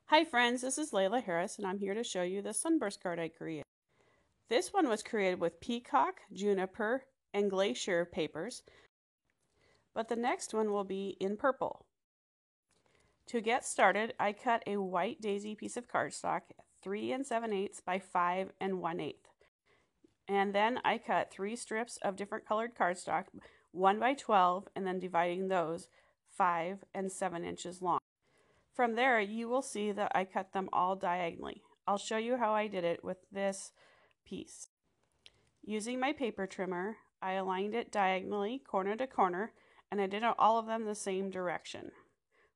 Hi friends, this is Layla Harris and I'm here to show you the Sunburst card I created. This one was created with peacock, juniper, and glacier papers, but the next one will be in purple. To get started, I cut a white daisy piece of cardstock 3 7/8 by 5 1/8. And then I cut 3 strips of different colored cardstock, 1 by 12, and then dividing those 5 and 7 inches long. From there, you will see that I cut them all diagonally. I'll show you how I did it with this piece. Using my paper trimmer, I aligned it diagonally, corner to corner, and I did all of them the same direction.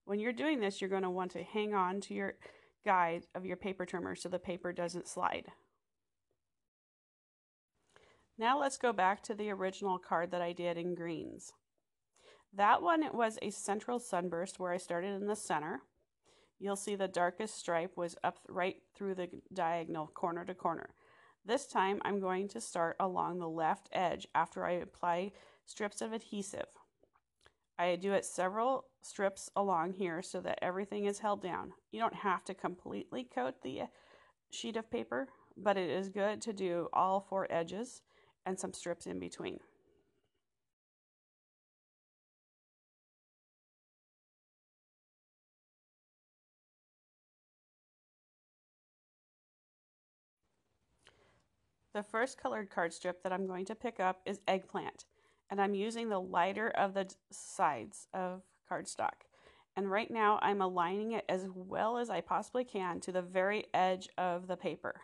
When you're doing this, you're going to want to hang on to your guide of your paper trimmer so the paper doesn't slide. Now let's go back to the original card that I did in greens. That one, it was a central sunburst where I started in the center. You'll see the darkest stripe was up right through the diagonal corner to corner. This time I'm going to start along the left edge after I apply strips of adhesive. I do it several strips along here so that everything is held down. You don't have to completely coat the sheet of paper, but it is good to do all 4 edges and some strips in between. The first colored card strip that I'm going to pick up is eggplant, and I'm using the lighter of the sides of cardstock. And right now I'm aligning it as well as I possibly can to the very edge of the paper.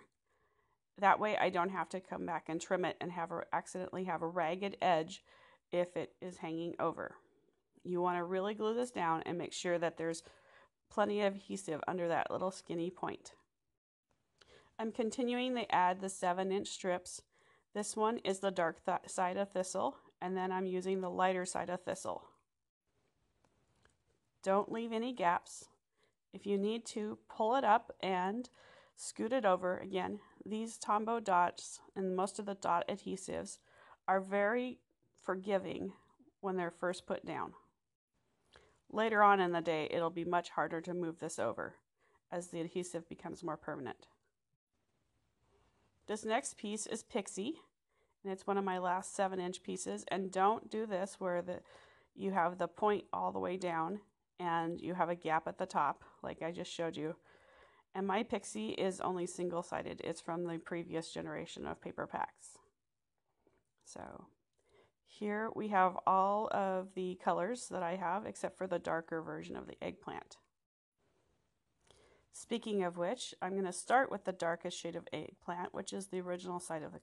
That way I don't have to come back and trim it and accidentally have a ragged edge if it is hanging over. You want to really glue this down and make sure that there's plenty of adhesive under that little skinny point. I'm continuing to add the 7-inch strips. This one is the dark side of thistle, and then I'm using the lighter side of thistle. Don't leave any gaps. If you need to, pull it up and scoot it over. Again, these Tombow dots and most of the dot adhesives are very forgiving when they're first put down. Later on in the day, it'll be much harder to move this over as the adhesive becomes more permanent. This next piece is Pixie, and it's one of my last 7-inch pieces. And don't do this where you have the point all the way down and you have a gap at the top like I just showed you. And my Pixie is only single-sided. It's from the previous generation of paper packs. So here we have all of the colors that I have except for the darker version of the eggplant. Speaking of which, I'm going to start with the darkest shade of eggplant, which is the original side of the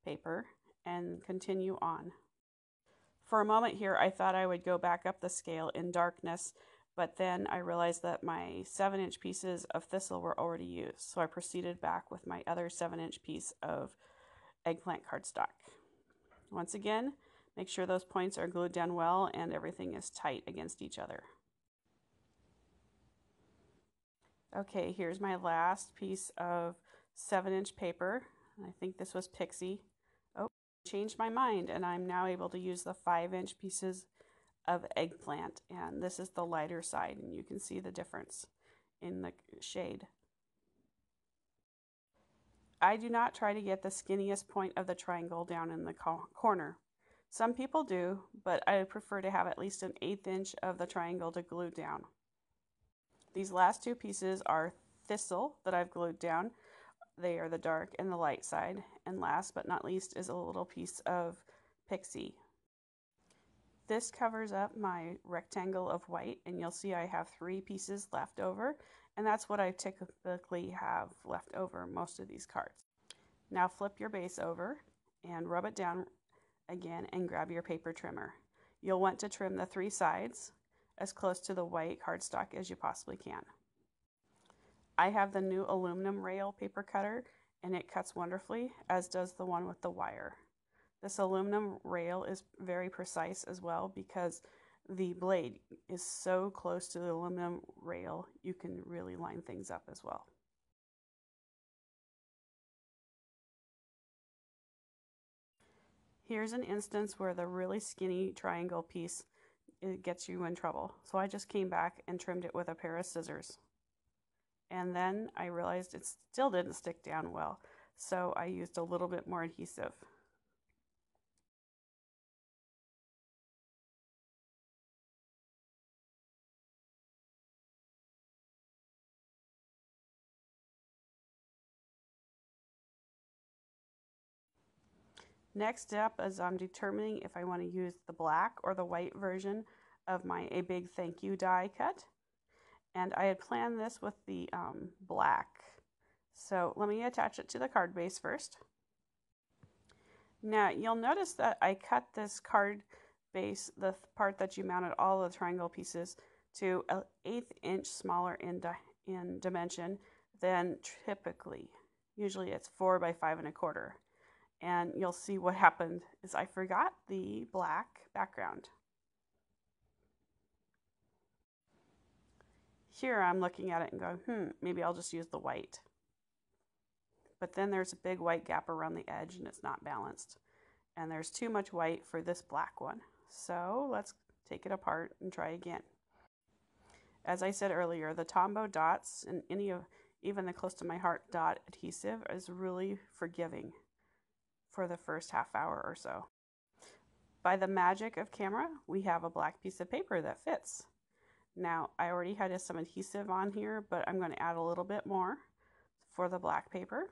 paper, and continue on. For a moment here, I thought I would go back up the scale in darkness, but then I realized that my 7-inch pieces of thistle were already used, so I proceeded back with my other 7-inch piece of eggplant cardstock. Once again, make sure those points are glued down well and everything is tight against each other. Okay, here's my last piece of 7-inch paper. I think this was Pixie. Oh, changed my mind, and I'm now able to use the 5-inch pieces of eggplant, and this is the lighter side, and you can see the difference in the shade. I do not try to get the skinniest point of the triangle down in the corner. Some people do, but I prefer to have at least an 1/8 inch of the triangle to glue down. These last 2 pieces are thistle that I've glued down. They are the dark and the light side. And last but not least is a little piece of Pixie. This covers up my rectangle of white, and you'll see I have 3 pieces left over, and that's what I typically have left over most of these cards. Now flip your base over and rub it down again and grab your paper trimmer. You'll want to trim the 3 sides as close to the white cardstock as you possibly can. I have the new aluminum rail paper cutter, and it cuts wonderfully, as does the one with the wire. This aluminum rail is very precise as well because the blade is so close to the aluminum rail, you can really line things up as well. Here's an instance where the really skinny triangle piece it gets you in trouble. So I just came back and trimmed it with a pair of scissors. And then I realized it still didn't stick down well, so I used a little bit more adhesive. Next up is I'm determining if I want to use the black or the white version of my A Big Thank You die cut. And I had planned this with the black. So let me attach it to the card base first. Now you'll notice that I cut this card base, the part that you mounted all the triangle pieces, to an 1/8 inch smaller in dimension than typically. Usually it's 4 by 5 1/4. And you'll see what happened is I forgot the black background. Here I'm looking at it and going, maybe I'll just use the white. But then there's a big white gap around the edge and it's not balanced. And there's too much white for this black one. So let's take it apart and try again. As I said earlier, the Tombow dots and even the Close to My Heart dot adhesive is really forgiving for the first half hour or so. By the magic of camera, we have a black piece of paper that fits. Now, I already had some adhesive on here, but I'm going to add a little bit more for the black paper.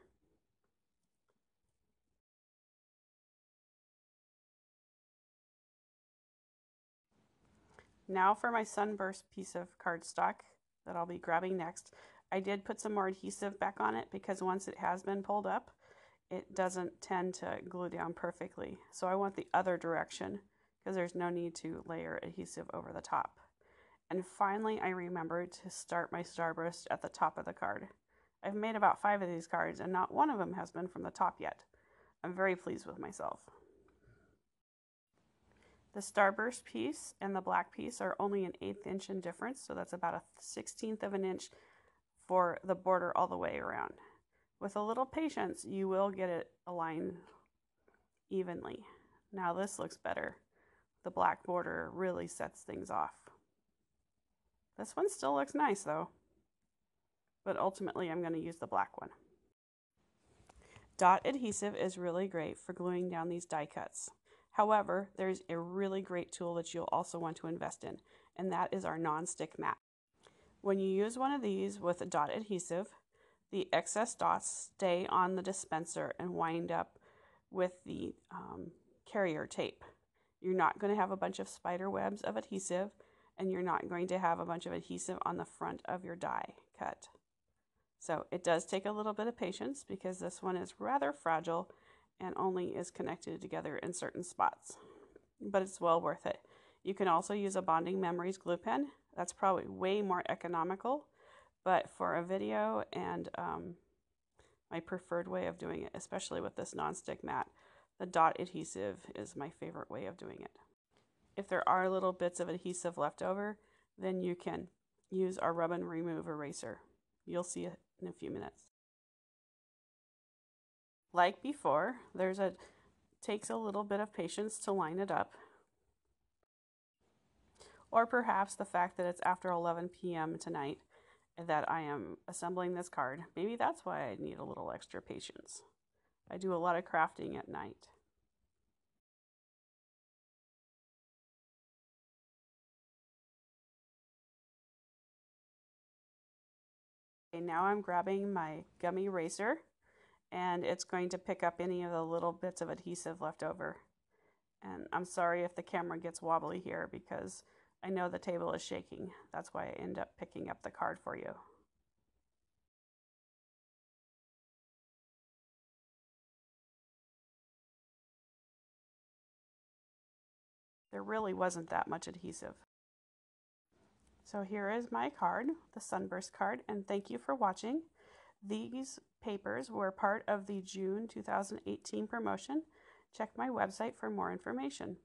Now for my Sunburst piece of cardstock that I'll be grabbing next. I did put some more adhesive back on it because once it has been pulled up, it doesn't tend to glue down perfectly. So I want the other direction because there's no need to layer adhesive over the top. And finally, I remembered to start my starburst at the top of the card. I've made about 5 of these cards and not one of them has been from the top yet. I'm very pleased with myself. The starburst piece and the black piece are only an 1/8 inch in difference, so that's about a 1/16 of an inch for the border all the way around. With a little patience, you will get it aligned evenly. Now this looks better. The black border really sets things off. This one still looks nice though, but ultimately I'm going to use the black one. Dot adhesive is really great for gluing down these die cuts. However, there's a really great tool that you'll also want to invest in, and that is our non-stick mat. When you use one of these with a dot adhesive, the excess dots stay on the dispenser and wind up with the carrier tape. You're not going to have a bunch of spider webs of adhesive, and you're not going to have a bunch of adhesive on the front of your die cut. So it does take a little bit of patience because this one is rather fragile and only is connected together in certain spots, but it's well worth it. You can also use a Bonding Memories glue pen. That's probably way more economical, but for a video and my preferred way of doing it, especially with this non-stick mat, the dot adhesive is my favorite way of doing it. If there are little bits of adhesive left over, then you can use our rub and remove eraser. You'll see it in a few minutes. Like before, takes a little bit of patience to line it up. Or perhaps the fact that it's after 11 p.m. tonight that I am assembling this card. Maybe that's why I need a little extra patience. I do a lot of crafting at night. Okay, now I'm grabbing my gummy eraser and it's going to pick up any of the little bits of adhesive left over. And I'm sorry if the camera gets wobbly here because I know the table is shaking. That's why I end up picking up the card for you. There really wasn't that much adhesive. So here is my card, the Sunburst card, and thank you for watching. These papers were part of the June 2018 promotion. Check my website for more information.